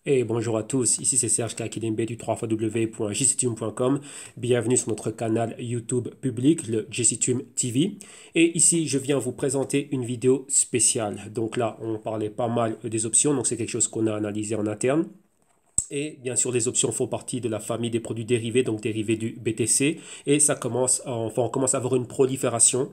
Et bonjour à tous, ici c'est Serge Kakidembe du 3xw.jctube.com. Bienvenue sur notre canal YouTube public, le JCTube TV. Et ici, je viens vous présenter une vidéo spéciale. Donc là, on parlait pas mal des options, donc c'est quelque chose qu'on a analysé en interne. Et bien sûr, les options font partie de la famille des produits dérivés, donc dérivés du BTC. Et ça commence, enfin, on commence à avoir une prolifération,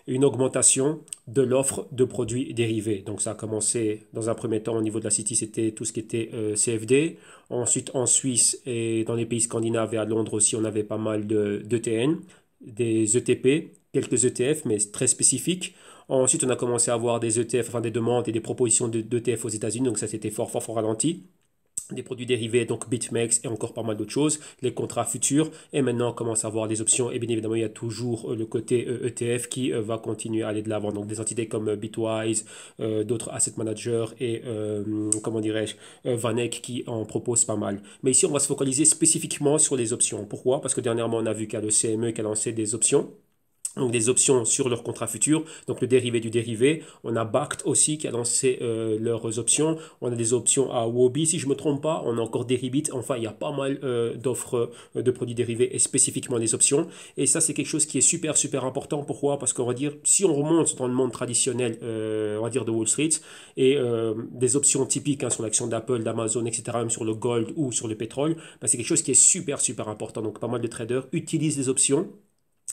une augmentation de l'offre de produits dérivés. Donc ça a commencé dans un premier temps au niveau de la City, c'était tout ce qui était CFD. Ensuite, en Suisse et dans les pays scandinaves et à Londres aussi, on avait pas mal d'ETN, des ETP, quelques ETF, mais très spécifiques. Ensuite, on a commencé à avoir des ETF, enfin des demandes et des propositions d'ETF aux États-Unis. Donc ça, c'était fort, fort, fort ralenti, des produits dérivés, donc BitMEX et encore pas mal d'autres choses, les contrats futurs, et maintenant on commence à voir des options, et bien évidemment il y a toujours le côté ETF qui va continuer à aller de l'avant, donc des entités comme Bitwise, d'autres asset managers et comment dirais-je, Vanek qui en proposent pas mal. Mais ici on va se focaliser spécifiquement sur les options. Pourquoi? Parce que dernièrement on a vu qu'il y a le CME qui a lancé des options, donc des options sur leurs contrats futurs, donc le dérivé du dérivé. On a BACT aussi qui a lancé leurs options. On a des options à Wobi, si je ne me trompe pas. On a encore Deribit. Enfin, il y a pas mal d'offres de produits dérivés et spécifiquement des options. Et ça, c'est quelque chose qui est super, super important. Pourquoi? Parce qu'on va dire, si on remonte dans le monde traditionnel, on va dire de Wall Street, et des options typiques sur l'action d'Apple, d'Amazon, etc., même sur le gold ou sur le pétrole, bah, c'est quelque chose qui est super, super important. Donc, pas mal de traders utilisent les options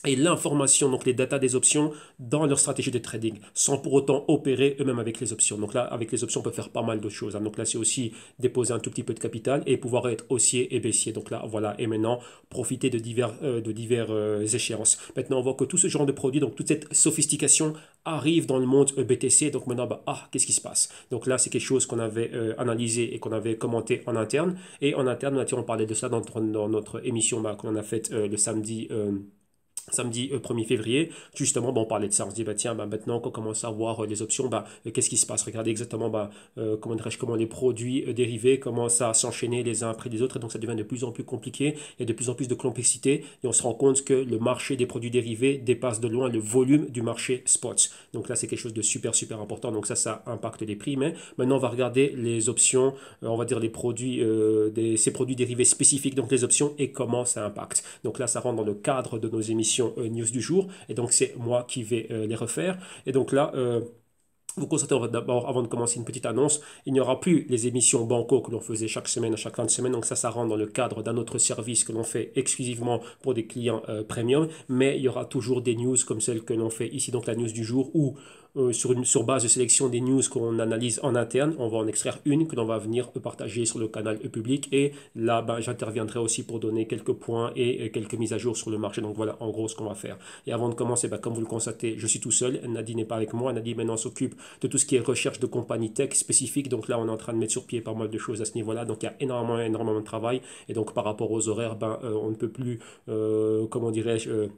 et l'information, donc les datas des options dans leur stratégie de trading, sans pour autant opérer eux-mêmes avec les options. Donc là, avec les options, on peut faire pas mal de choses. Donc là, c'est aussi déposer un tout petit peu de capital et pouvoir être haussier et baissier. Donc là, voilà. Et maintenant, profiter de divers échéances. Maintenant, on voit que tout ce genre de produits, donc toute cette sophistication arrive dans le monde BTC. Donc maintenant, qu'est-ce qui se passe? Donc là, c'est quelque chose qu'on avait analysé et qu'on avait commenté en interne. Et en interne, on parlait de ça dans notre émission qu'on a faite le samedi 1er février, justement, on parlait de ça. On se dit, tiens, maintenant qu'on commence à voir les options, qu'est-ce qui se passe? Regardez exactement comment les produits dérivés commencent à s'enchaîner les uns après les autres. Et donc, ça devient de plus en plus compliqué. Il y a de plus en plus de complexité. Et on se rend compte que le marché des produits dérivés dépasse de loin le volume du marché spots. Donc là, c'est quelque chose de super, super important. Donc ça impacte les prix. Mais maintenant, on va regarder les options, on va dire les produits, ces produits dérivés spécifiques, donc les options, et comment ça impacte. Donc là, ça rentre dans le cadre de nos émissions news du jour, et donc c'est moi qui vais les refaire. Et donc là, vous constatez d'abord, avant de commencer, une petite annonce. Il n'y aura plus les émissions banco que l'on faisait chaque semaine, à chaque fin de semaine. Donc ça rentre dans le cadre d'un autre service que l'on fait exclusivement pour des clients premium. Mais il y aura toujours des news comme celle que l'on fait ici, donc la news du jour, où sur base de sélection des news qu'on analyse en interne, on va en extraire une que l'on va venir partager sur le canal public. Et là, j'interviendrai aussi pour donner quelques points et quelques mises à jour sur le marché. Donc voilà en gros ce qu'on va faire. Et avant de commencer, comme vous le constatez, je suis tout seul. Nadine n'est pas avec moi. Nadine maintenant s'occupe de tout ce qui est recherche de compagnies tech spécifiques. Donc là, on est en train de mettre sur pied pas mal de choses à ce niveau-là. Donc il y a énormément, énormément de travail. Et donc par rapport aux horaires, on ne peut plus, comment dirais-je,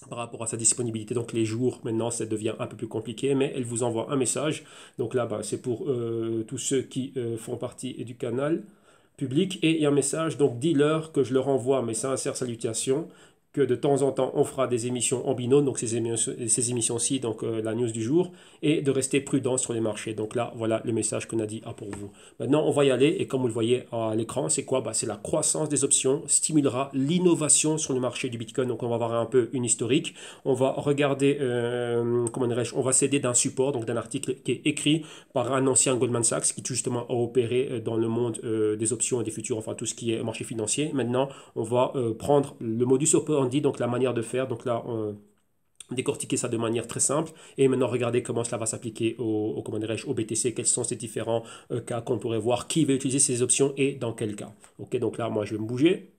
par rapport à sa disponibilité. Donc les jours, maintenant, ça devient un peu plus compliqué, mais elle vous envoie un message. Donc là, c'est pour tous ceux qui font partie du canal public. Et il y a un message, donc dis-leur que je leur envoie mes sincères salutations, que de temps en temps on fera des émissions en binôme, donc ces émissions-ci, donc la news du jour, et de rester prudent sur les marchés. Donc là, voilà le message que Nadi a pour vous. Maintenant, on va y aller, et comme vous le voyez à l'écran, c'est quoi? C'est la croissance des options stimulera l'innovation sur le marché du Bitcoin. Donc on va voir un peu une historique. On va regarder, comment dirais-je, on va s'aider d'un support, donc d'un article qui est écrit par un ancien Goldman Sachs qui justement a opéré dans le monde des options et des futurs, enfin tout ce qui est marché financier. Maintenant, on va prendre le modus operandi, donc la manière de faire. Donc là, décortiquer ça de manière très simple et maintenant regarder comment cela va s'appliquer comment dirais-je, au BTC, quels sont ces différents cas qu'on pourrait voir, qui va utiliser ces options et dans quel cas. Ok, donc là, moi, je vais me bouger.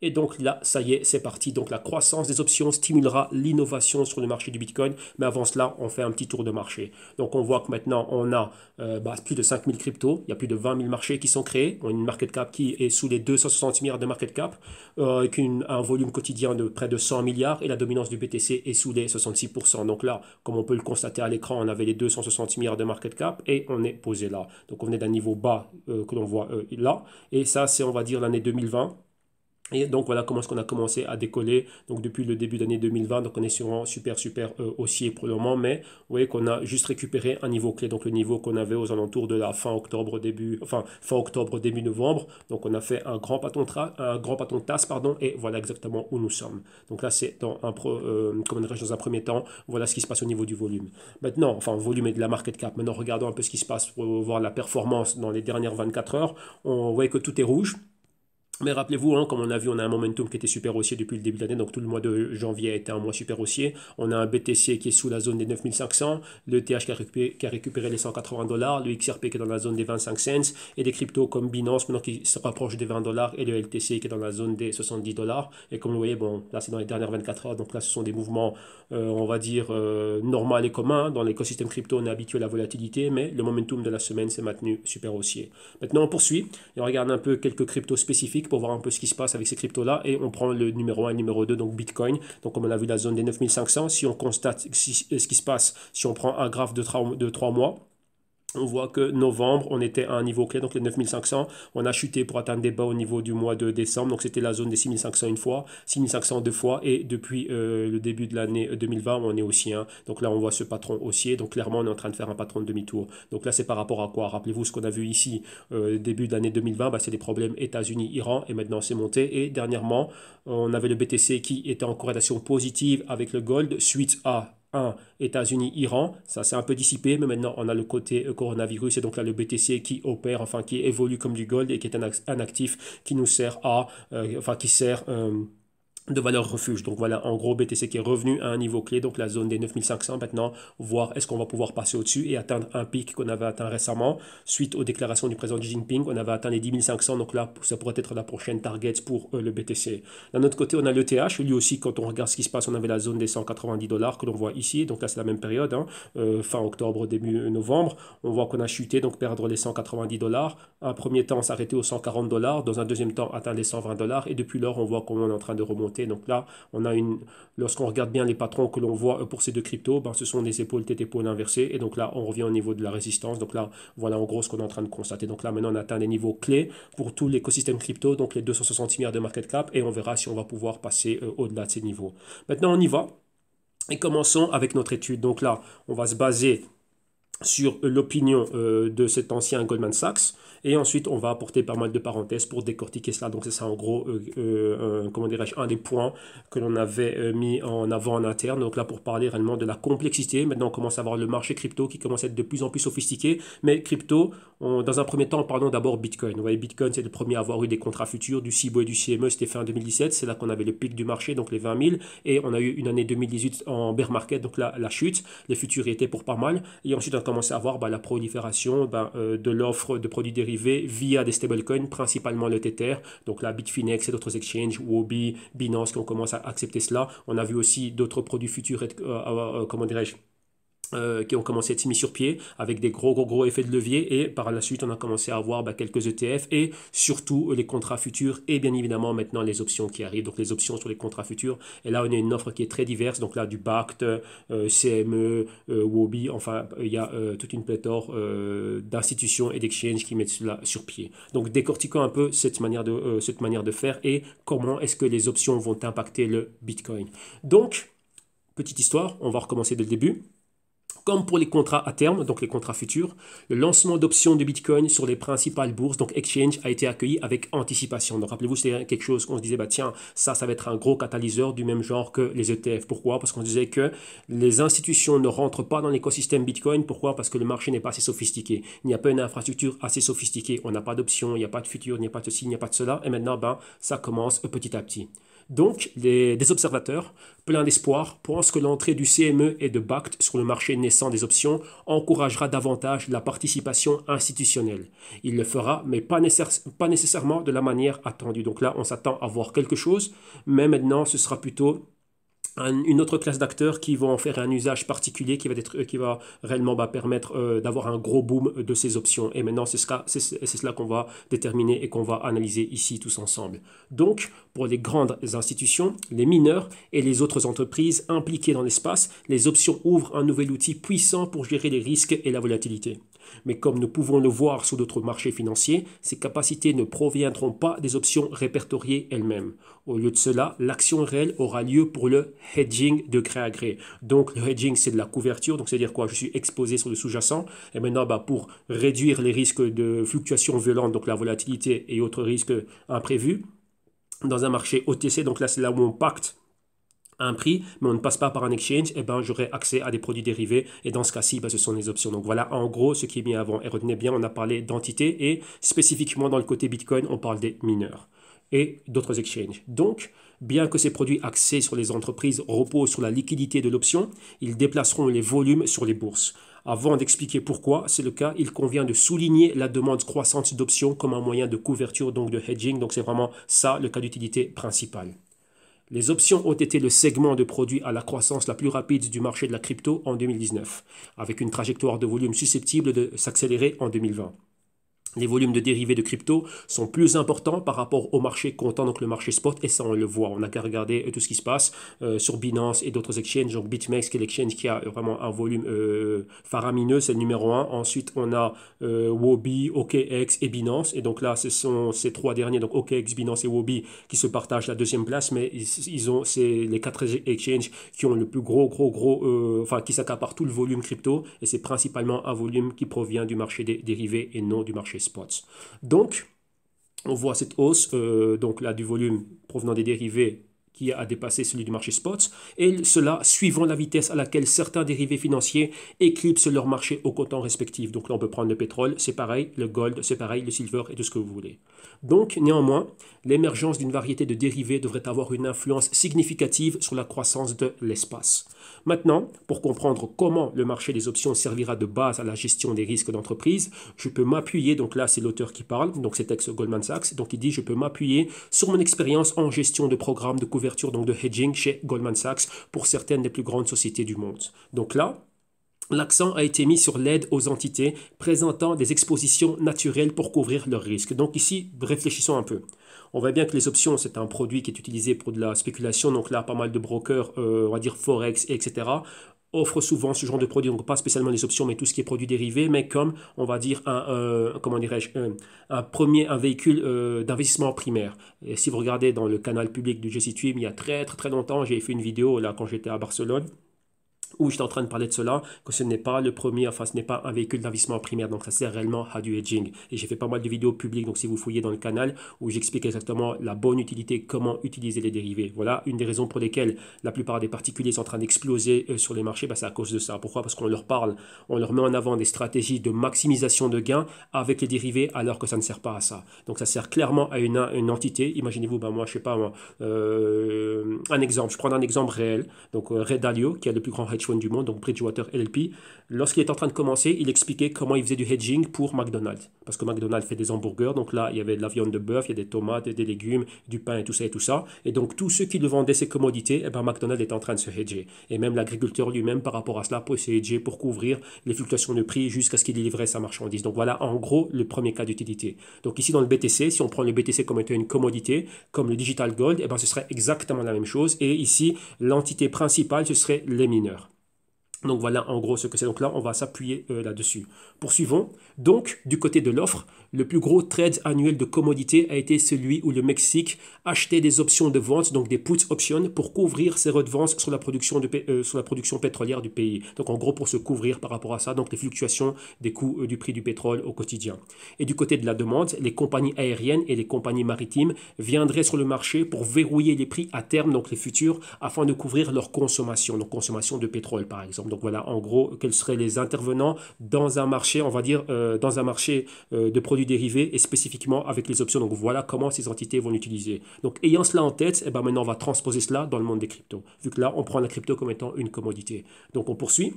Et donc là, ça y est, c'est parti. Donc la croissance des options stimulera l'innovation sur le marché du Bitcoin. Mais avant cela, on fait un petit tour de marché. Donc on voit que maintenant, on a plus de 5000 cryptos. Il y a plus de 20 000 marchés qui sont créés. On a une market cap qui est sous les 260 milliards de market cap, avec un volume quotidien de près de 100 milliards. Et la dominance du BTC est sous les 66%. Donc là, comme on peut le constater à l'écran, on avait les 260 milliards de market cap et on est posé là. Donc on est d'un niveau bas que l'on voit là. Et ça, c'est, on va dire, l'année 2020. Et donc voilà comment est-ce qu'on a commencé à décoller donc depuis le début d'année 2020. Donc on est sur un super haussier pour le moment, mais vous voyez qu'on a juste récupéré un niveau clé, donc le niveau qu'on avait aux alentours de la fin octobre début novembre. Donc on a fait un grand patron de tasse, pardon, et voilà exactement où nous sommes. Donc là c'est dans un premier temps, voilà ce qui se passe au niveau du volume. Maintenant, enfin volume et de la market cap. Maintenant regardons un peu ce qui se passe pour voir la performance dans les dernières 24 heures. On voit que tout est rouge. Mais rappelez-vous, hein, comme on a vu, on a un momentum qui était super haussier depuis le début de l'année, donc tout le mois de janvier a été un mois super haussier. On a un BTC qui est sous la zone des 9500, le TH qui a récupéré les 180 $, le XRP qui est dans la zone des 25 cents, et des cryptos comme Binance maintenant qui se rapproche des 20 $, et le LTC qui est dans la zone des 70 $. Et comme vous voyez, bon, là c'est dans les dernières 24 heures, donc là ce sont des mouvements, on va dire, normaux et communs. Dans l'écosystème crypto, on est habitué à la volatilité, mais le momentum de la semaine s'est maintenu super haussier. Maintenant, on poursuit et on regarde un peu quelques cryptos spécifiques pour voir un peu ce qui se passe avec ces cryptos-là. Et on prend le numéro 1 et le numéro 2, donc Bitcoin. Donc comme on a vu la zone des 9500, si on constate ce qui se passe, si on prend un graphe de 3 mois, on voit que novembre, on était à un niveau clé, donc les 9500. On a chuté pour atteindre des bas au niveau du mois de décembre. Donc c'était la zone des 6500 une fois, 6500 deux fois. Et depuis le début de l'année 2020, on est haussier. Donc là, on voit ce patron haussier. Donc clairement, on est en train de faire un patron de demi-tour. Donc là, c'est par rapport à quoi? Rappelez-vous ce qu'on a vu ici, début de l'année 2020, c'est des problèmes États-Unis-Iran. Et maintenant, c'est monté. Et dernièrement, on avait le BTC qui était en corrélation positive avec le gold suite à États-Unis-Iran, ça s'est un peu dissipé, mais maintenant on a le côté coronavirus et donc là le BTC qui opère, enfin qui évolue comme du gold et qui est un actif qui nous sert qui sert de valeur refuge. Donc voilà, en gros, BTC qui est revenu à un niveau clé, donc la zone des 9500 maintenant, voir est-ce qu'on va pouvoir passer au-dessus et atteindre un pic qu'on avait atteint récemment, suite aux déclarations du président Xi Jinping, on avait atteint les 10 500, donc là, ça pourrait être la prochaine target pour le BTC. D'un autre côté, on a l'ETH, lui aussi, quand on regarde ce qui se passe, on avait la zone des 190 $ que l'on voit ici, donc là, c'est la même période, fin octobre, début novembre, on voit qu'on a chuté, donc perdre les 190 $, un premier temps s'arrêter aux 140 $, dans un deuxième temps atteindre les 120 $, et depuis lors, on voit qu'on est en train de remonter. Donc là, lorsqu'on regarde bien les patrons que l'on voit pour ces deux cryptos, ce sont des épaules tête-épaule inversées. Et donc là, on revient au niveau de la résistance. Donc là, voilà en gros ce qu'on est en train de constater. Donc là, maintenant, on atteint des niveaux clés pour tout l'écosystème crypto, donc les 260 milliards de market cap. Et on verra si on va pouvoir passer au-delà de ces niveaux. Maintenant, on y va. Et commençons avec notre étude. Donc là, on va se baser sur l'opinion de cet ancien Goldman Sachs, et ensuite on va apporter pas mal de parenthèses pour décortiquer cela. Donc c'est ça en gros, comment dirais-je, un des points que l'on avait mis en avant en interne. Donc là pour parler réellement de la complexité, maintenant on commence à voir le marché crypto qui commence à être de plus en plus sophistiqué, mais crypto, dans un premier temps parlons d'abord Bitcoin. Vous voyez, Bitcoin c'est le premier à avoir eu des contrats futurs, du CIBO et du CME, c'était fait en 2017, c'est là qu'on avait le pic du marché, donc les 20 000, et on a eu une année 2018 en bear market, donc là la chute, les futurs étaient pour pas mal, et ensuite on commencer à voir la prolifération de l'offre de produits dérivés via des stablecoins, principalement le Tether, donc la Bitfinex et d'autres exchanges, Huobi, Binance qui ont commencé à accepter cela. On a vu aussi d'autres produits futurs comment dirais-je, qui ont commencé à être mis sur pied avec des gros effets de levier, et par la suite on a commencé à avoir quelques ETF et surtout les contrats futurs et bien évidemment maintenant les options qui arrivent, donc les options sur les contrats futurs. Et là on a une offre qui est très diverse, donc là du BACT, CME, Huobi, enfin il y a toute une pléthore d'institutions et d'exchanges qui mettent cela sur pied. Donc décortiquons un peu cette manière de faire et comment est-ce que les options vont impacter le Bitcoin. Donc petite histoire, on va recommencer dès le début. Comme pour les contrats à terme, donc les contrats futurs, le lancement d'options de Bitcoin sur les principales bourses, donc exchange, a été accueilli avec anticipation. Donc rappelez-vous, c'était quelque chose qu'on se disait, tiens, ça va être un gros catalyseur du même genre que les ETF. Pourquoi? Parce qu'on disait que les institutions ne rentrent pas dans l'écosystème Bitcoin. Pourquoi? Parce que le marché n'est pas assez sophistiqué. Il n'y a pas une infrastructure assez sophistiquée. On n'a pas d'options, il n'y a pas de futur, il n'y a pas de ceci, il n'y a pas de cela. Et maintenant, ça commence petit à petit. Donc, des observateurs, pleins d'espoir, pensent que l'entrée du CME et de BACT sur le marché naissant des options encouragera davantage la participation institutionnelle. Il le fera, mais pas nécessairement de la manière attendue. Donc là, on s'attend à voir quelque chose, mais maintenant, ce sera plutôt une autre classe d'acteurs qui vont en faire un usage particulier qui va réellement permettre d'avoir un gros boom de ces options. Et maintenant, c'est cela qu'on va déterminer et qu'on va analyser ici tous ensemble. Donc, pour les grandes institutions, les mineurs et les autres entreprises impliquées dans l'espace, les options ouvrent un nouvel outil puissant pour gérer les risques et la volatilité. Mais comme nous pouvons le voir sur d'autres marchés financiers, ces capacités ne proviendront pas des options répertoriées elles-mêmes. Au lieu de cela, l'action réelle aura lieu pour le hedging de gré à gré. Donc le hedging, c'est de la couverture, donc c'est-à-dire quoi? Je suis exposé sur le sous-jacent, et maintenant pour réduire les risques de fluctuations violentes, donc la volatilité et autres risques imprévus, dans un marché OTC, donc là c'est là où on pacte un prix, mais on ne passe pas par un exchange, et j'aurai accès à des produits dérivés, et dans ce cas-ci, ce sont les options. Donc voilà en gros ce qui est mis avant. Et retenez bien, on a parlé d'entités, et spécifiquement dans le côté Bitcoin, on parle des mineurs et d'autres exchanges. Donc, bien que ces produits axés sur les entreprises reposent sur la liquidité de l'option, ils déplaceront les volumes sur les bourses. Avant d'expliquer pourquoi c'est le cas, il convient de souligner la demande croissante d'options comme un moyen de couverture, donc de hedging. Donc c'est vraiment ça le cas d'utilité principal. Les options ont été le segment de produits à la croissance la plus rapide du marché de la crypto en 2019, avec une trajectoire de volume susceptible de s'accélérer en 2020. Les volumes de dérivés de crypto sont plus importants par rapport au marché comptant, donc le marché spot, et ça on le voit, on n'a qu'à regarder tout ce qui se passe sur Binance et d'autres exchanges, donc BitMEX qui est l'exchange qui a vraiment un volume faramineux, c'est le numéro 1, ensuite on a Huobi, OKX et Binance, et donc là ce sont ces trois derniers, donc OKX, Binance et Huobi qui se partagent la deuxième place, mais c'est les quatre exchanges qui ont le plus qui s'accaparent tout le volume crypto, et c'est principalement un volume qui provient du marché des dérivés et non du marché spots. Donc, on voit cette hausse donc là, du volume provenant des dérivés qui a dépassé celui du marché spot, et cela suivant la vitesse à laquelle certains dérivés financiers éclipsent leur marché au comptant respectif. Donc là, on peut prendre le pétrole, c'est pareil, le gold, c'est pareil, le silver et tout ce que vous voulez. Donc, néanmoins, l'émergence d'une variété de dérivés devrait avoir une influence significative sur la croissance de l'espace. Maintenant, pour comprendre comment le marché des options servira de base à la gestion des risques d'entreprise, je peux m'appuyer, donc là c'est l'auteur qui parle, donc c'est ex Goldman Sachs, donc il dit je peux m'appuyer sur mon expérience en gestion de programmes de couverture, donc de hedging chez Goldman Sachs pour certaines des plus grandes sociétés du monde. Donc là, l'accent a été mis sur l'aide aux entités présentant des expositions naturelles pour couvrir leurs risques. Donc ici, réfléchissons un peu. On voit bien que les options, c'est un produit qui est utilisé pour de la spéculation. Donc là, pas mal de brokers, on va dire Forex, etc., offrent souvent ce genre de produits. Donc pas spécialement les options, mais tout ce qui est produits dérivés, mais comme, on va dire, un véhicule d'investissement primaire. Et si vous regardez dans le canal public du JCTume, il y a très longtemps, j'ai fait une vidéo là quand j'étais à Barcelone, où j'étais en train de parler de cela, que ce n'est pas le premier, enfin ce n'est pas un véhicule d'investissement primaire, donc ça sert réellement à du hedging. Et j'ai fait pas mal de vidéos publiques, donc si vous fouillez dans le canal, où j'explique exactement la bonne utilité, comment utiliser les dérivés. Voilà une des raisons pour lesquelles la plupart des particuliers sont en train d'exploser sur les marchés, c'est à cause de ça. Pourquoi? Parce qu'on leur parle, on leur met en avant des stratégies de maximisation de gains avec les dérivés, alors que ça ne sert pas à ça. Donc ça sert clairement à une entité. Imaginez-vous, moi je sais pas moi, un exemple, je prends un exemple réel, donc Ray Dalio, qui est le plus grand hedge fund du monde, donc Bridgewater LLP, lorsqu'il est en train de commencer, il expliquait comment il faisait du hedging pour McDonald's. Parce que McDonald's fait des hamburgers, donc là, il y avait de la viande de bœuf, il y a des tomates, des légumes, du pain et tout ça et tout ça. Et donc, tous ceux qui le vendaient ces commodités, McDonald's est en train de se hedger. Et même l'agriculteur lui-même, par rapport à cela, peut se hedger pour couvrir les fluctuations de prix jusqu'à ce qu'il livrait sa marchandise. Donc voilà, en gros, le premier cas d'utilité. Donc ici, dans le BTC, si on prend le BTC comme étant une commodité, comme le digital gold, ce serait exactement la même chose. Et ici, l'entité principale, ce serait les mineurs. Donc voilà en gros ce que c'est. Donc là, on va s'appuyer là-dessus. Poursuivons. Donc, du côté de l'offre, le plus gros trade annuel de commodités a été celui où le Mexique achetait des options de vente, donc des put options, pour couvrir ses redevances sur la production pétrolière du pays. Donc en gros, pour se couvrir par rapport à ça, donc les fluctuations des coûts du prix du pétrole au quotidien. Et du côté de la demande, les compagnies aériennes et les compagnies maritimes viendraient sur le marché pour verrouiller les prix à terme, donc les futurs, afin de couvrir leur consommation, donc consommation de pétrole par exemple. Donc voilà, en gros, quels seraient les intervenants dans un marché, on va dire, dans un marché de produits dérivés et spécifiquement avec les options. Donc voilà comment ces entités vont l'utiliser. Donc ayant cela en tête, maintenant on va transposer cela dans le monde des cryptos. Vu que là, on prend la crypto comme étant une commodité. Donc on poursuit.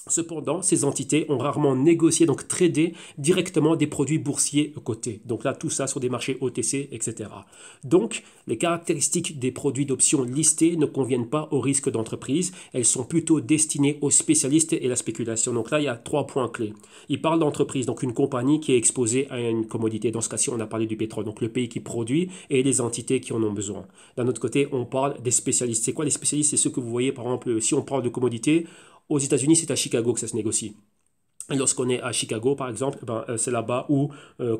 Cependant, ces entités ont rarement négocié, donc tradé directement des produits boursiers cotés. Donc là, tout ça sur des marchés OTC, etc. Donc, les caractéristiques des produits d'options listés ne conviennent pas au risque d'entreprise. Elles sont plutôt destinées aux spécialistes et la spéculation. Donc là, il y a 3 points clés. Il parle d'entreprise, donc une compagnie qui est exposée à une commodité. Dans ce cas-ci, on a parlé du pétrole, donc le pays qui produit et les entités qui en ont besoin. D'un autre côté, on parle des spécialistes. C'est quoi les spécialistes? C'est ceux que vous voyez, par exemple, si on parle de commodités, aux États-Unis, c'est à Chicago que ça se négocie. Et lorsqu'on est à Chicago, par exemple, c'est là-bas où,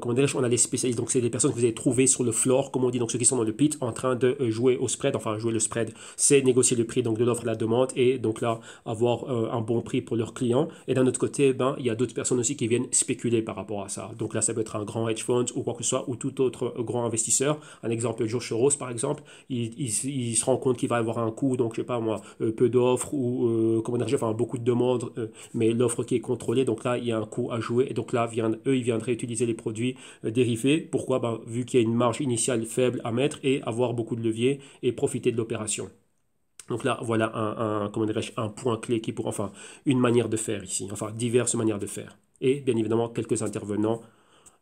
comment dirais-je, on a les spécialistes. Donc, c'est des personnes que vous allez trouver sur le floor, comme on dit, donc ceux qui sont dans le pit, en train de jouer au spread. Enfin, jouer le spread, c'est négocier le prix donc de l'offre et de la demande et donc là, avoir un bon prix pour leurs clients. Et d'un autre côté, il y a d'autres personnes aussi qui viennent spéculer par rapport à ça. Donc là, ça peut être un grand hedge fund ou quoi que ce soit, ou tout autre grand investisseur. Un exemple, George Soros, par exemple, il se rend compte qu'il va avoir un coût, donc je sais pas moi, peu d'offres ou, comment dirais-je, enfin, beaucoup de demandes, mais l'offre qui est contrôlée. Donc là, il y a un coût à jouer. Et donc là, eux, ils viendraient utiliser les produits dérivés. Pourquoi? Vu qu'il y a une marge initiale faible à mettre et avoir beaucoup de leviers et profiter de l'opération. Donc là, voilà comment dirais-je, un point clé qui pourrait, enfin, une manière de faire ici, enfin, diverses manières de faire. Et bien évidemment, quelques intervenants.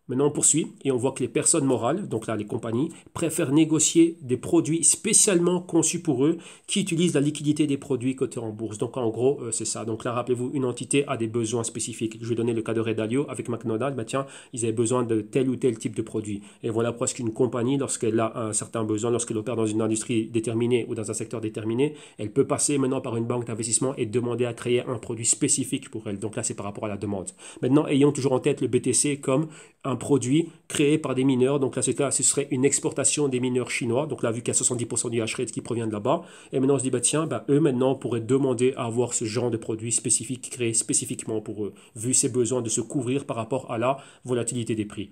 Maintenant, on poursuit et on voit que les personnes morales, donc là les compagnies, préfèrent négocier des produits spécialement conçus pour eux qui utilisent la liquidité des produits cotés en bourse. Donc en gros, c'est ça. Donc là, rappelez-vous, une entité a des besoins spécifiques. Je vais donner le cas de Ray Dalio avec McDonald's. Tiens, ils avaient besoin de tel ou tel type de produit. Et voilà presque une compagnie, lorsqu'elle a un certain besoin, lorsqu'elle opère dans une industrie déterminée ou dans un secteur déterminé, elle peut passer maintenant par une banque d'investissement et demander à créer un produit spécifique pour elle. Donc là, c'est par rapport à la demande. Maintenant, ayons toujours en tête le BTC comme un produit créé par des mineurs. Donc là, ce serait une exportation des mineurs chinois. Donc là, vu qu'il y a 70% du hash rate qui provient de là-bas. Et maintenant, on se dit, tiens, eux, maintenant, pourraient demander à avoir ce genre de produit spécifique créé spécifiquement pour eux, vu ces besoins de se couvrir par rapport à la volatilité des prix.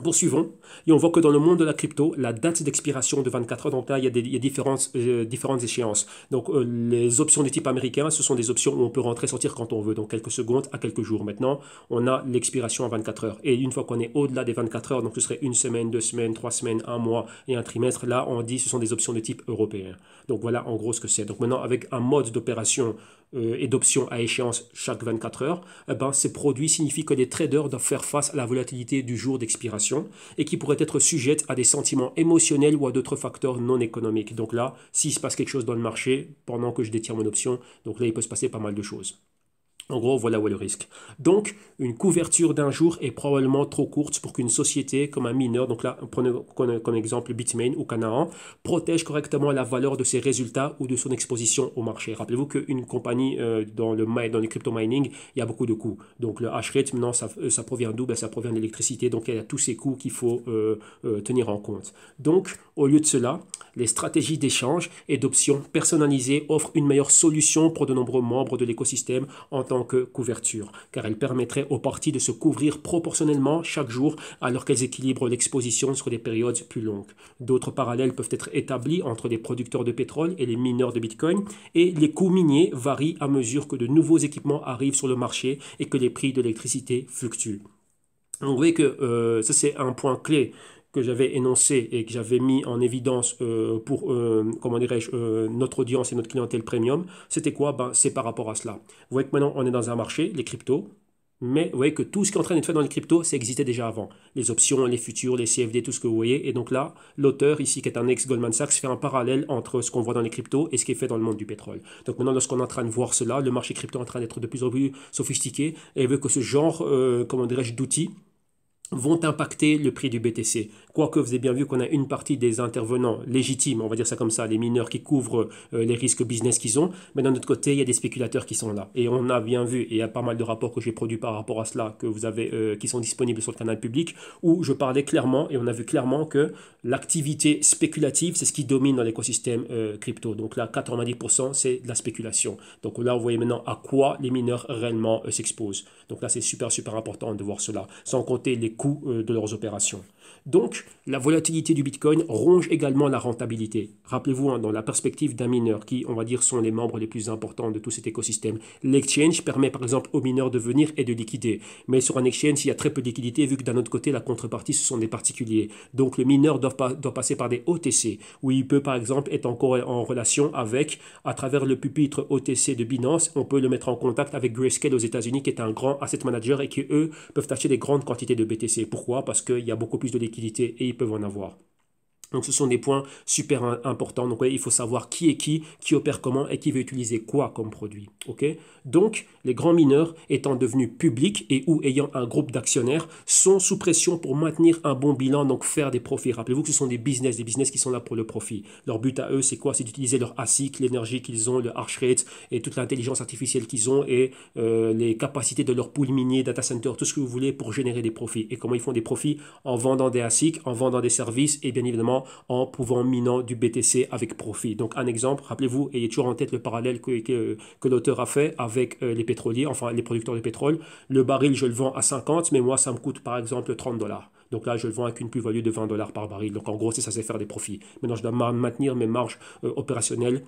Poursuivons, et on voit que dans le monde de la crypto, la date d'expiration de 24 heures, donc là, il y a différentes échéances. Donc, les options de type américain, ce sont des options où on peut rentrer, sortir quand on veut, donc quelques secondes à quelques jours. Maintenant, on a l'expiration à 24 heures. Et une fois qu'on est au-delà des 24 heures, donc ce serait une semaine, 2 semaines, 3 semaines, un mois et un trimestre, là, on dit que ce sont des options de type européen. Donc, voilà en gros ce que c'est. Donc, maintenant, avec un mode d'opération et d'options à échéance chaque 24 heures, ces produits signifient que les traders doivent faire face à la volatilité du jour d'expiration et qui pourrait être sujette à des sentiments émotionnels ou à d'autres facteurs non économiques. Donc là, s'il se passe quelque chose dans le marché pendant que je détiens mon option, donc là, il peut se passer pas mal de choses. En gros, voilà où est le risque. Donc, une couverture d'un jour est probablement trop courte pour qu'une société comme un mineur, donc là, prenez comme exemple Bitmain ou Canaan, protège correctement la valeur de ses résultats ou de son exposition au marché. Rappelez-vous qu'une compagnie dans le crypto mining, il y a beaucoup de coûts. Donc, le hash rate, maintenant, ça provient d'où? Ça provient de l'électricité. Donc, il y a tous ces coûts qu'il faut tenir en compte. Donc, au lieu de cela, les stratégies d'échange et d'options personnalisées offrent une meilleure solution pour de nombreux membres de l'écosystème en tant que couverture, car elles permettraient aux parties de se couvrir proportionnellement chaque jour alors qu'elles équilibrent l'exposition sur des périodes plus longues. D'autres parallèles peuvent être établis entre les producteurs de pétrole et les mineurs de Bitcoin, et les coûts miniers varient à mesure que de nouveaux équipements arrivent sur le marché et que les prix de l'électricité fluctuent. Donc, vous voyez que ça, c'est un point clé que j'avais énoncé et que j'avais mis en évidence pour, comment dirais-je, notre audience et notre clientèle premium. C'était quoi? C'est par rapport à cela. Vous voyez que maintenant, on est dans un marché, les cryptos, mais vous voyez que tout ce qui est en train d'être fait dans les cryptos, ça existait déjà avant. Les options, les futurs, les CFD, tout ce que vous voyez. Et donc là, l'auteur ici, qui est un ex-Goldman Sachs, fait un parallèle entre ce qu'on voit dans les cryptos et ce qui est fait dans le monde du pétrole. Donc maintenant, lorsqu'on est en train de voir cela, le marché crypto est en train d'être de plus en plus sophistiqué et veut que ce genre, comment dirais-je, d'outils vont impacter le prix du BTC. Quoique vous avez bien vu qu'on a une partie des intervenants légitimes, on va dire ça comme ça, les mineurs qui couvrent les risques business qu'ils ont, mais d'un autre côté, il y a des spéculateurs qui sont là. Et on a bien vu, et il y a pas mal de rapports que j'ai produits par rapport à cela, que vous avez, qui sont disponibles sur le canal public, où je parlais clairement, et on a vu clairement que l'activité spéculative, c'est ce qui domine dans l'écosystème crypto. Donc là, 90%, c'est de la spéculation. Donc là, vous voyez maintenant à quoi les mineurs réellement s'exposent. Donc là, c'est super, super important de voir cela, sans compter les coûts de leurs opérations. Donc, la volatilité du Bitcoin ronge également la rentabilité. Rappelez-vous, dans la perspective d'un mineur, qui, on va dire, sont les membres les plus importants de tout cet écosystème, l'exchange permet par exemple aux mineurs de venir et de liquider. Mais sur un exchange, il y a très peu de liquidité, vu que d'un autre côté, la contrepartie, ce sont des particuliers. Donc, le mineur doit passer par des OTC, où il peut par exemple être encore en relation avec, à travers le pupitre OTC de Binance, on peut le mettre en contact avec Grayscale aux États-Unis, qui est un grand asset manager et qui, eux, peuvent acheter des grandes quantités de BTC. Pourquoi? Parce qu'il y a beaucoup plus de liquidité et ils peuvent en avoir. Donc, ce sont des points super importants. Donc, ouais, il faut savoir qui opère comment et qui veut utiliser quoi comme produit. Ok. Donc, les grands mineurs étant devenus publics et ou ayant un groupe d'actionnaires sont sous pression pour maintenir un bon bilan, donc faire des profits. Rappelez-vous que ce sont des business qui sont là pour le profit. Leur but à eux, c'est quoi? C'est d'utiliser leur ASIC, l'énergie qu'ils ont, le hash rate et toute l'intelligence artificielle qu'ils ont et les capacités de leur pool minier, data center, tout ce que vous voulez pour générer des profits. Et comment ils font des profits? En vendant des ASIC, en vendant des services et bien évidemment en pouvant minant du BTC avec profit. Donc un exemple, rappelez-vous, ayez toujours en tête le parallèle que l'auteur a fait avec les pétroliers, enfin les producteurs de pétrole. Le baril, je le vends à 50, mais moi, ça me coûte par exemple 30 dollars. Donc là, je le vends avec une plus-value de 20 dollars par baril. Donc en gros, c'est ça, c'est faire des profits. Maintenant, je dois maintenir mes marges opérationnelles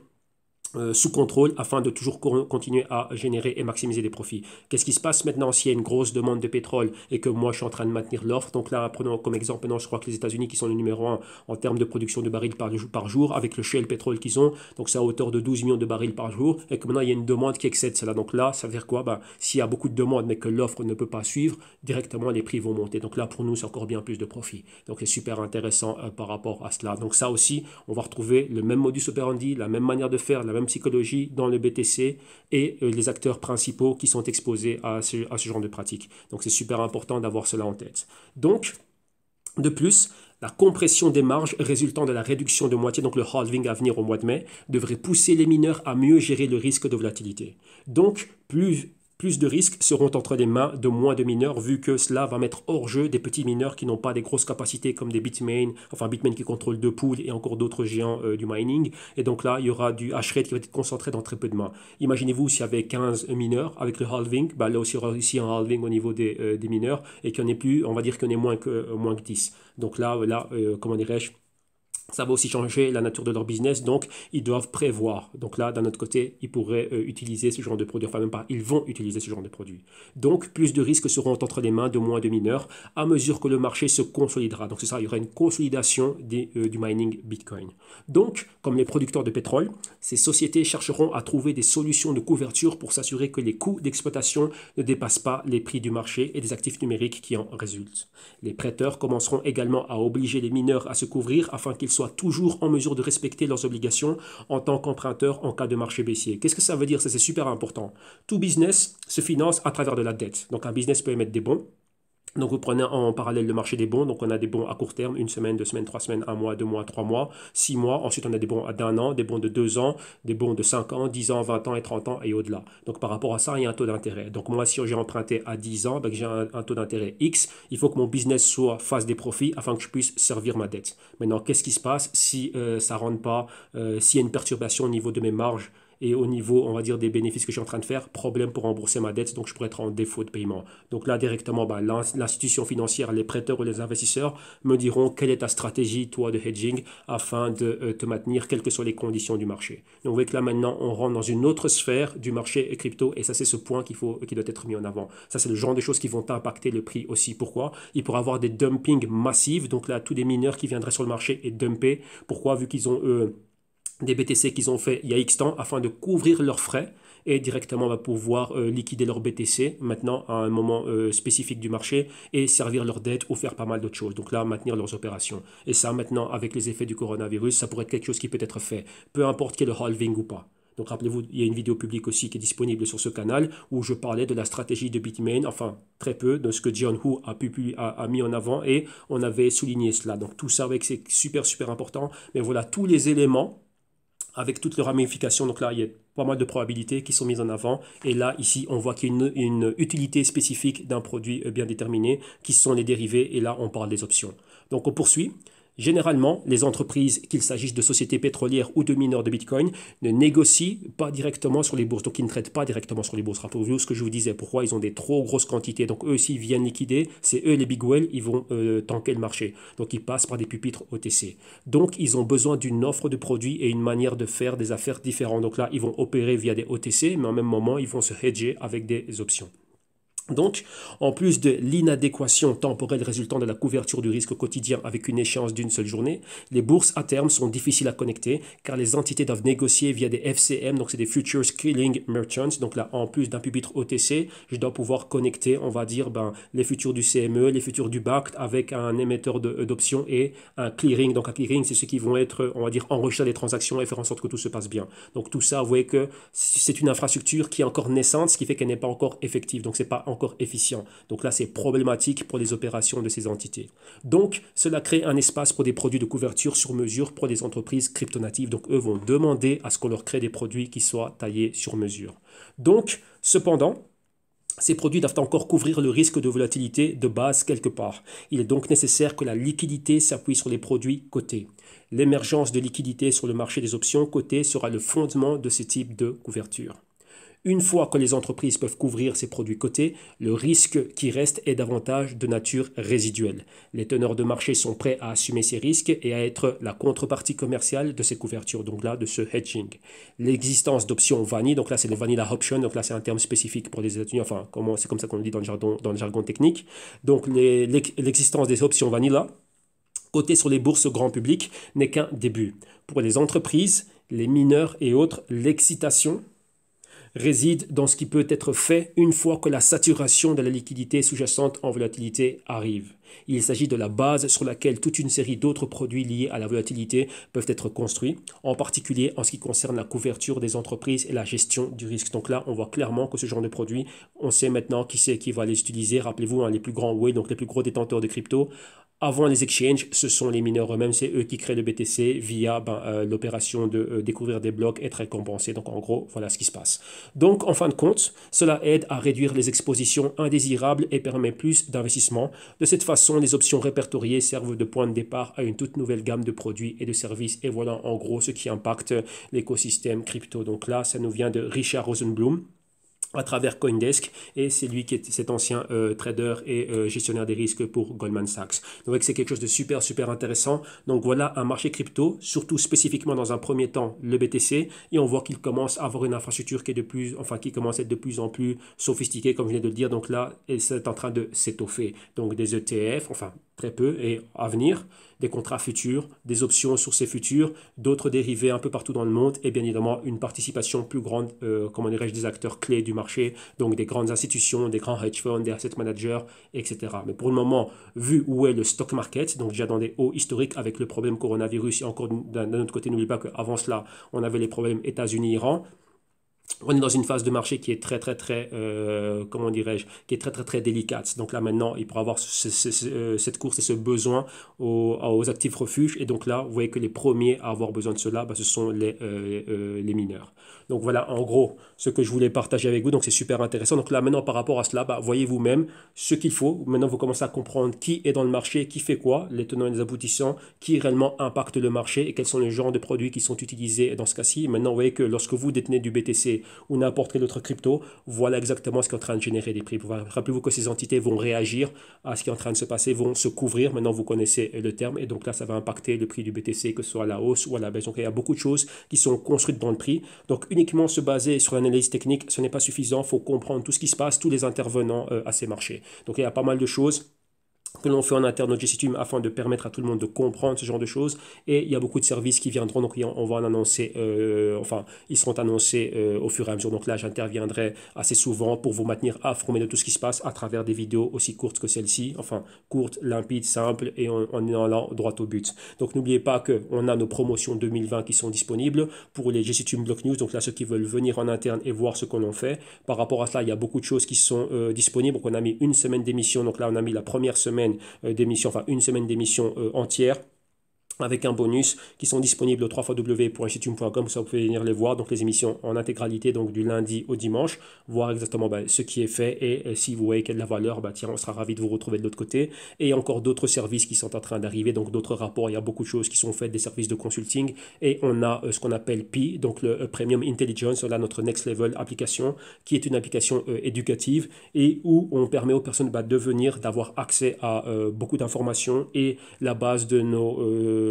sous contrôle afin de toujours continuer à générer et maximiser des profits. Qu'est-ce qui se passe maintenant s'il y a une grosse demande de pétrole et que moi je suis en train de maintenir l'offre? Donc là, prenons comme exemple, maintenant je crois que les États-Unis qui sont le numéro 1 en termes de production de barils par jour avec le shale pétrole qu'ils ont, donc c'est à hauteur de 12 millions de barils par jour et que maintenant il y a une demande qui excède cela. Donc là, ça veut dire quoi? S'il y a beaucoup de demandes mais que l'offre ne peut pas suivre, directement les prix vont monter. Donc là, pour nous, c'est encore bien plus de profit. Donc c'est super intéressant par rapport à cela. Donc ça aussi, on va retrouver le même modus operandi, la même manière de faire, la même psychologie dans le BTC et les acteurs principaux qui sont exposés à ce genre de pratique. Donc c'est super important d'avoir cela en tête. Donc, de plus, la compression des marges résultant de la réduction de moitié, donc le halving à venir au mois de mai, devrait pousser les mineurs à mieux gérer le risque de volatilité. Donc, plus de risques seront entre les mains de moins de mineurs, vu que cela va mettre hors jeu des petits mineurs qui n'ont pas des grosses capacités comme des Bitmain, enfin Bitmain qui contrôle 2 pools et encore d'autres géants du mining. Et donc là, il y aura du hash rate qui va être concentré dans très peu de mains. Imaginez-vous s'il y avait 15 mineurs avec le halving, là aussi il y aura aussi un halving au niveau des mineurs et qu'il n'y en ait plus, on va dire qu'il y en ait moins que 10. Donc là comment dirais-je, ça va aussi changer la nature de leur business, donc ils doivent prévoir. Donc là, d'un autre côté, ils pourraient utiliser ce genre de produit, enfin même pas, ils vont utiliser ce genre de produit. Donc plus de risques seront entre les mains de moins de mineurs à mesure que le marché se consolidera. Donc c'est ça, il y aura une consolidation du mining Bitcoin. Donc, comme les producteurs de pétrole, ces sociétés chercheront à trouver des solutions de couverture pour s'assurer que les coûts d'exploitation ne dépassent pas les prix du marché et des actifs numériques qui en résultent. Les prêteurs commenceront également à obliger les mineurs à se couvrir afin qu'ils soient toujours en mesure de respecter leurs obligations en tant qu'emprunteurs en cas de marché baissier. Qu'est-ce que ça veut dire? Ça, c'est super important. Tout business se finance à travers de la dette. Donc, un business peut émettre des bons. Donc, vous prenez en parallèle le marché des bons. Donc, on a des bons à court terme, 1 semaine, 2 semaines, 3 semaines, 1 mois, 2 mois, 3 mois, 6 mois. Ensuite, on a des bons d'1 an, des bons de 2 ans, des bons de 5 ans, 10 ans, 20 ans et 30 ans et au-delà. Donc, par rapport à ça, il y a un taux d'intérêt. Donc, moi, si j'ai emprunté à 10 ans, que j'ai un taux d'intérêt X, il faut que mon business fasse des profits afin que je puisse servir ma dette. Maintenant, qu'est-ce qui se passe si ça ne rentre pas, s'il y a une perturbation au niveau de mes marges et au niveau, on va dire, des bénéfices que je suis en train de faire, problème pour rembourser ma dette, donc je pourrais être en défaut de paiement. Donc là, directement, l'institution financière, les prêteurs ou les investisseurs me diront quelle est ta stratégie, toi, de hedging, afin de te maintenir, quelles que soient les conditions du marché. Donc vous voyez que là, maintenant, on rentre dans une autre sphère du marché crypto, et ça, c'est ce point qui doit être mis en avant. Ça, c'est le genre de choses qui vont impacter le prix aussi. Pourquoi? Il pourra avoir des dumpings massifs, donc là, tous les mineurs qui viendraient sur le marché et dumper. Pourquoi? Vu qu'ils ont des BTC qu'ils ont fait il y a X temps afin de couvrir leurs frais et directement on va pouvoir liquider leur BTC maintenant à un moment spécifique du marché et servir leur dette ou faire pas mal d'autres choses. Donc là, maintenir leurs opérations. Et ça, maintenant, avec les effets du coronavirus, ça pourrait être quelque chose qui peut être fait, peu importe qu'il y ait le halving ou pas. Donc rappelez-vous, il y a une vidéo publique aussi qui est disponible sur ce canal où je parlais de la stratégie de Bitmain, enfin très peu, de ce que John Hu a mis en avant et on avait souligné cela. Donc tout ça, c'est super, super important. Mais voilà, tous les éléments avec toutes les ramifications. Donc là, il y a pas mal de probabilités qui sont mises en avant. Et là, ici, on voit qu'il y a une utilité spécifique d'un produit bien déterminé, qui sont les dérivés. Et là, on parle des options. Donc, on poursuit. Généralement, les entreprises, qu'il s'agisse de sociétés pétrolières ou de mineurs de Bitcoin, ne négocient pas directement sur les bourses. Donc, ils ne traitent pas directement sur les bourses. Rappelez-vous ce que je vous disais. Pourquoi? Ils ont des trop grosses quantités. Donc, eux aussi, ils viennent liquider. C'est eux les big whales. Ils vont tanker le marché. Donc, ils passent par des pupitres OTC. Donc, ils ont besoin d'une offre de produits et une manière de faire des affaires différentes. Donc là, ils vont opérer via des OTC, mais en même moment, ils vont se hedger avec des options. Donc, en plus de l'inadéquation temporelle résultant de la couverture du risque quotidien avec une échéance d'une seule journée, les bourses à terme sont difficiles à connecter car les entités doivent négocier via des FCM, donc c'est des Futures Clearing Merchants. Donc là, en plus d'un pupitre OTC, je dois pouvoir connecter, on va dire, les futurs du CME, les futurs du BACT avec un émetteur d'options et un clearing. Donc un clearing, c'est ceux qui vont être, on va dire, enregistrer les transactions et faire en sorte que tout se passe bien. Donc tout ça, vous voyez que c'est une infrastructure qui est encore naissante, ce qui fait qu'elle n'est pas encore effective. Donc c'est pas encore efficient. Donc là, c'est problématique pour les opérations de ces entités. Donc, cela crée un espace pour des produits de couverture sur mesure pour des entreprises cryptonatives. Donc, eux vont demander à ce qu'on leur crée des produits qui soient taillés sur mesure. Donc, cependant, ces produits doivent encore couvrir le risque de volatilité de base quelque part. Il est donc nécessaire que la liquidité s'appuie sur les produits cotés. L'émergence de liquidité sur le marché des options cotées sera le fondement de ce type de couverture. Une fois que les entreprises peuvent couvrir ces produits cotés, le risque qui reste est davantage de nature résiduelle. Les teneurs de marché sont prêts à assumer ces risques et à être la contrepartie commerciale de ces couvertures, donc là de ce hedging. L'existence d'options vanille, donc là c'est le vanilla option, donc là c'est un terme spécifique pour les États-Unis, enfin c'est comme ça qu'on le dit dans le jargon technique. Donc l'existence des options vanilla cotées sur les bourses grand public n'est qu'un début. Pour les entreprises, les mineurs et autres, l'excitation réside dans ce qui peut être fait une fois que la saturation de la liquidité sous-jacente en volatilité arrive. Il s'agit de la base sur laquelle toute une série d'autres produits liés à la volatilité peuvent être construits, en particulier en ce qui concerne la couverture des entreprises et la gestion du risque. Donc là, on voit clairement que ce genre de produits, on sait maintenant qui c'est qui va les utiliser. Rappelez-vous, les plus grands whales, donc les plus gros détenteurs de crypto, avant les exchanges, ce sont les mineurs eux-mêmes, c'est eux qui créent le BTC via l'opération de découvrir des blocs et être récompensés. Donc en gros, voilà ce qui se passe. Donc en fin de compte, cela aide à réduire les expositions indésirables et permet plus d'investissement. De cette façon, les options répertoriées servent de point de départ à une toute nouvelle gamme de produits et de services. Et voilà en gros ce qui impacte l'écosystème crypto. Donc là, ça nous vient de Richard Rosenblum à travers CoinDesk, et c'est lui qui est cet ancien trader et gestionnaire des risques pour Goldman Sachs. Donc c'est quelque chose de super intéressant. Donc voilà un marché crypto, surtout spécifiquement dans un premier temps le BTC, et on voit qu'il commence à avoir une infrastructure qui est qui commence à être de plus en plus sophistiquée, comme je viens de le dire. Donc là, c'est en train de s'étoffer. Donc des ETF, enfin très peu, et à venir, des contrats futurs, des options sur ces futurs, d'autres dérivés un peu partout dans le monde, et bien évidemment une participation plus grande, comment dirais-je, des acteurs clés du marché, donc des grandes institutions, des grands hedge funds, des asset managers, etc. Mais pour le moment, vu où est le stock market, donc déjà dans des hauts historiques avec le problème coronavirus, et encore d'un autre côté, n'oublie pas qu'avant cela, on avait les problèmes États-Unis-Iran. On est dans une phase de marché qui est comment dirais-je, qui est très délicate. Donc là maintenant, il pourra avoir cette course et ce besoin aux actifs refuges. Et donc là, vous voyez que les premiers à avoir besoin de cela, ce sont les mineurs. Donc voilà, en gros, ce que je voulais partager avec vous. Donc c'est super intéressant. Donc là maintenant, par rapport à cela, voyez vous-même ce qu'il faut. Maintenant, vous commencez à comprendre qui est dans le marché, qui fait quoi, les tenants et les aboutissants, qui réellement impacte le marché et quels sont les genres de produits qui sont utilisés dans ce cas-ci. Maintenant, vous voyez que lorsque vous détenez du BTC ou n'importe quelle autre crypto, voilà exactement ce qui est en train de générer des prix. Rappelez-vous que ces entités vont réagir à ce qui est en train de se passer, vont se couvrir. Maintenant, vous connaissez le terme, et donc là, ça va impacter le prix du BTC, que ce soit à la hausse ou à la baisse. Donc, il y a beaucoup de choses qui sont construites dans le prix. Donc, uniquement se baser sur l'analyse technique, ce n'est pas suffisant. Il faut comprendre tout ce qui se passe, tous les intervenants à ces marchés. Donc, il y a pas mal de choses que l'on fait en interne au GCTUM afin de permettre à tout le monde de comprendre ce genre de choses. Et il y a beaucoup de services qui viendront, donc on va en annoncer, ils seront annoncés au fur et à mesure. Donc là, j'interviendrai assez souvent pour vous maintenir informé de tout ce qui se passe à travers des vidéos aussi courtes que celle-ci, enfin courtes, limpides, simples et en allant droit au but. Donc n'oubliez pas qu'on a nos promotions 2020 qui sont disponibles pour les GCTUM Block News. Donc là, ceux qui veulent venir en interne et voir ce que l'on fait. Par rapport à cela, il y a beaucoup de choses qui sont disponibles. Donc on a mis une semaine d'émission. Donc là, on a mis la première semaine d'émission, enfin une semaine d'émission entière, avec un bonus qui sont disponibles au www.gctume.com, ça vous pouvez venir les voir, donc les émissions en intégralité, donc du lundi au dimanche, voir exactement ce qui est fait, et si vous voyez qu'il y a de la valeur, tiens, on sera ravis de vous retrouver de l'autre côté. Et encore d'autres services qui sont en train d'arriver, donc d'autres rapports, il y a beaucoup de choses qui sont faites, des services de consulting, et on a ce qu'on appelle PI, donc le Premium Intelligence, là notre Next Level application, qui est une application éducative, et où on permet aux personnes de venir, d'avoir accès à beaucoup d'informations et la base de nos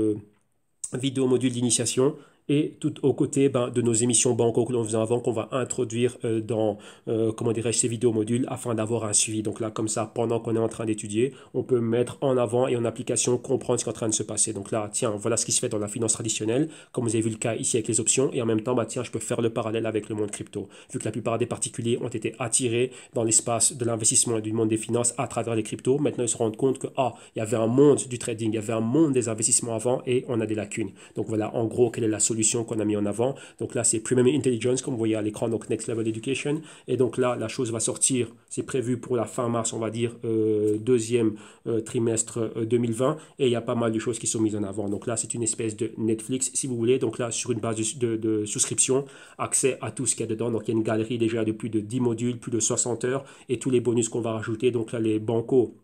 vidéo module d'initiation et tout aux côtés de nos émissions banco que l'on faisait avant, qu'on va introduire dans, comment dirais-je, ces vidéos modules afin d'avoir un suivi. Donc là, comme ça, pendant qu'on est en train d'étudier, on peut mettre en avant et en application comprendre ce qui est en train de se passer. Donc là, tiens, voilà ce qui se fait dans la finance traditionnelle, comme vous avez vu le cas ici avec les options, et en même temps, tiens, je peux faire le parallèle avec le monde crypto, vu que la plupart des particuliers ont été attirés dans l'espace de l'investissement et du monde des finances à travers les cryptos. Maintenant, ils se rendent compte que, il y avait un monde du trading, il y avait un monde des investissements avant et on a des lacunes. Donc voilà, en gros, quelle est la solution qu'on a mis en avant. Donc là, c'est Premium Intelligence, comme vous voyez à l'écran, donc Next Level Education. Et donc là, la chose va sortir, c'est prévu pour la fin mars, on va dire, deuxième trimestre 2020. Et il y a pas mal de choses qui sont mises en avant. Donc là, c'est une espèce de Netflix, si vous voulez. Donc là, sur une base de souscription, accès à tout ce qu'il y a dedans. Donc il y a une galerie déjà de plus de 10 modules, plus de 60 heures et tous les bonus qu'on va rajouter. Donc là, les bancos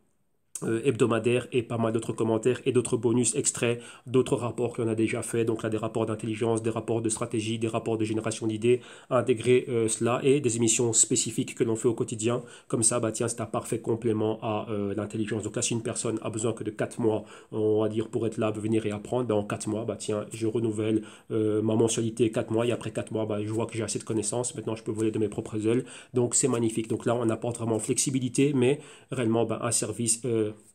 hebdomadaire et pas mal d'autres commentaires et d'autres bonus extraits d'autres rapports qu'on a déjà fait. Donc là, des rapports d'intelligence, des rapports de stratégie, des rapports de génération d'idées, intégrer cela et des émissions spécifiques que l'on fait au quotidien. Comme ça, tiens, c'est un parfait complément à l'intelligence. Donc là, si une personne a besoin que de 4 mois, on va dire, pour être là, venir et apprendre, dans 4 mois, tiens, je renouvelle ma mensualité 4 mois et après 4 mois, je vois que j'ai assez de connaissances. Maintenant, je peux voler de mes propres ailes. Donc, c'est magnifique. Donc là, on apporte vraiment flexibilité, mais réellement un service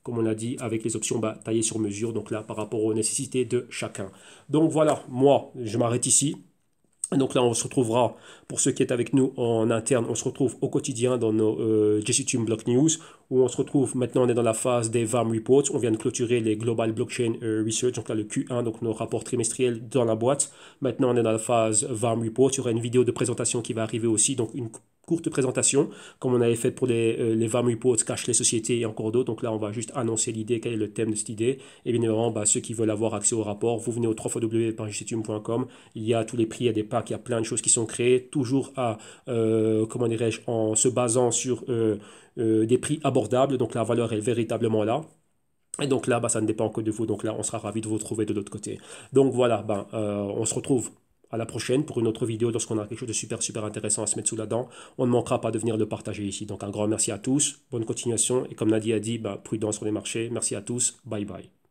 comme on l'a dit, avec les options taillées sur mesure, donc là, par rapport aux nécessités de chacun. Donc voilà, moi, je m'arrête ici. Donc là, on se retrouvera, pour ceux qui sont avec nous en interne, on se retrouve au quotidien dans nos JCTune Block News, où on se retrouve, maintenant on est dans la phase des VAM Reports, on vient de clôturer les Global Blockchain Research, donc là le Q1, donc nos rapports trimestriels dans la boîte. Maintenant on est dans la phase VAM Reports, il y aura une vidéo de présentation qui va arriver aussi, donc une courte présentation, comme on avait fait pour les VAM Reports, Cash les sociétés et encore d'autres. Donc là, on va juste annoncer l'idée, quel est le thème de cette idée. Et bien évidemment, ceux qui veulent avoir accès au rapport, vous venez au www.jctune.com. Il y a tous les prix, il y a des packs, il y a plein de choses qui sont créées, toujours à, comment dirais-je, en se basant sur des prix abordables. Donc la valeur est véritablement là. Et donc là, ça ne dépend que de vous. Donc là, on sera ravis de vous retrouver de l'autre côté. Donc voilà, on se retrouve à la prochaine pour une autre vidéo lorsqu'on a quelque chose de super, super intéressant à se mettre sous la dent. On ne manquera pas de venir le partager ici. Donc un grand merci à tous, bonne continuation. Et comme Nadia a dit, prudence sur les marchés. Merci à tous, bye bye.